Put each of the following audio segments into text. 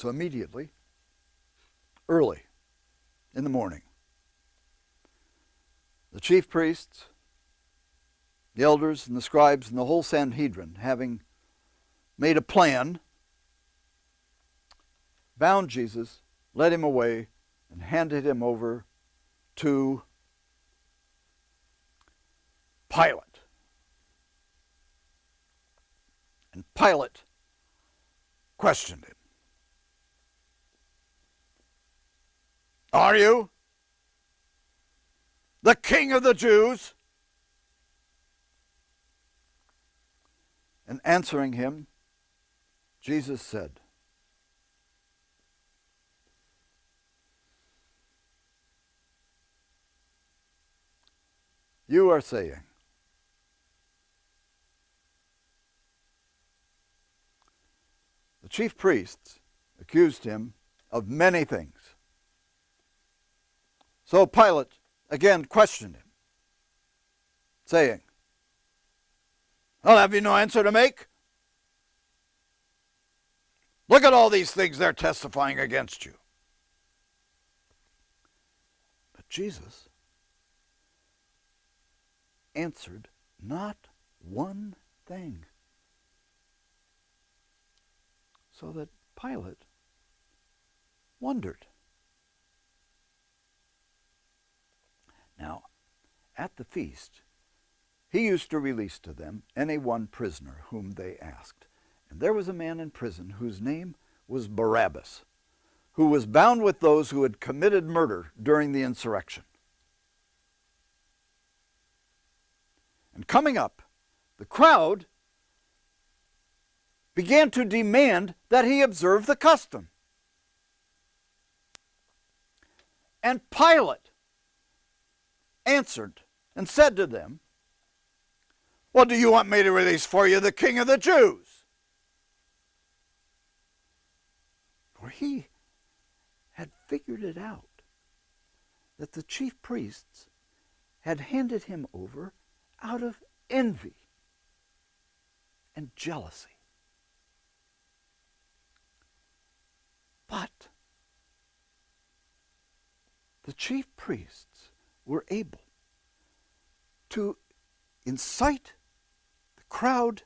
So immediately, early in the morning, the chief priests, the elders and the scribes and the whole Sanhedrin, having made a plan, bound Jesus, led him away, and handed him over to Pilate. And Pilate questioned him. Are you the King of the Jews? And answering him, Jesus said, you are saying, the chief priests accused him of many things. So Pilate again questioned him, saying, well, have you no answer to make? Look at all these things they're testifying against you. But Jesus answered not one thing. So that Pilate wondered. Now, at the feast, he used to release to them any one prisoner whom they asked. And there was a man in prison whose name was Barabbas, who was bound with those who had committed murder during the insurrection. And coming up, the crowd began to demand that he observe the custom. And Pilate answered and said to them, what do you want me to release for you, the King of the Jews? For he had figured it out that the chief priests had handed him over out of envy and jealousy. But the chief priests were able to incite the crowd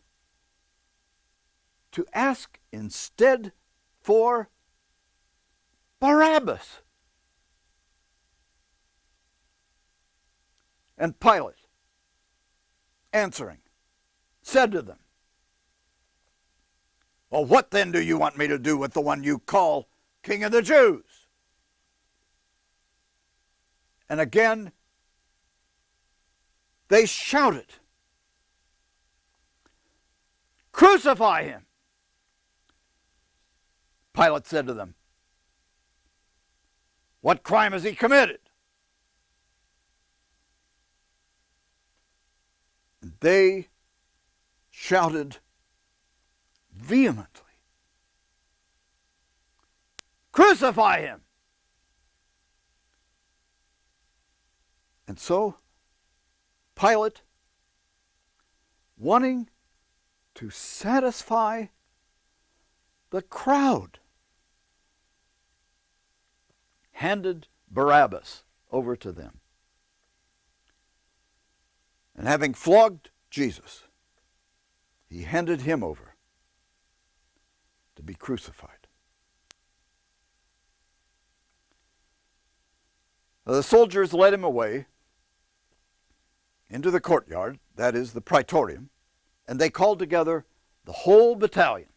to ask instead for Barabbas. And Pilate, answering, said to them, well, what then do you want me to do with the one you call King of the Jews? And again, they shouted, crucify him. Pilate said to them, what crime has he committed? And they shouted vehemently, crucify him. And so Pilate, wanting to satisfy the crowd, handed Barabbas over to them. And having flogged Jesus, he handed him over to be crucified. The soldiers led him away into the courtyard, that is the praetorium, and they called together the whole battalion.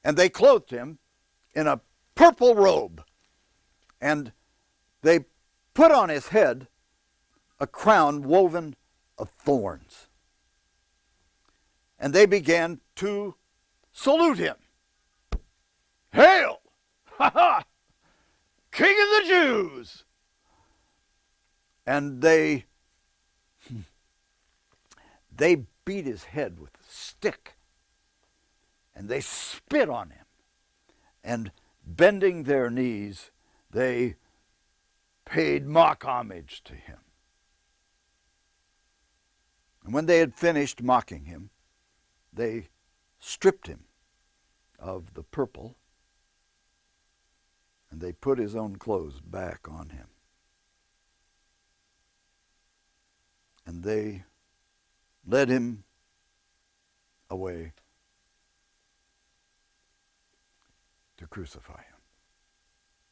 And they clothed him in a purple robe, and they put on his head a crown woven of thorns. And they began to salute him. Hail! Ha ha! King of the Jews! And they beat his head with a stick, and they spit on him, and bending their knees, they paid mock homage to him. And when they had finished mocking him, they stripped him of the purple, and they put his own clothes back on him. And they led him away to crucify him.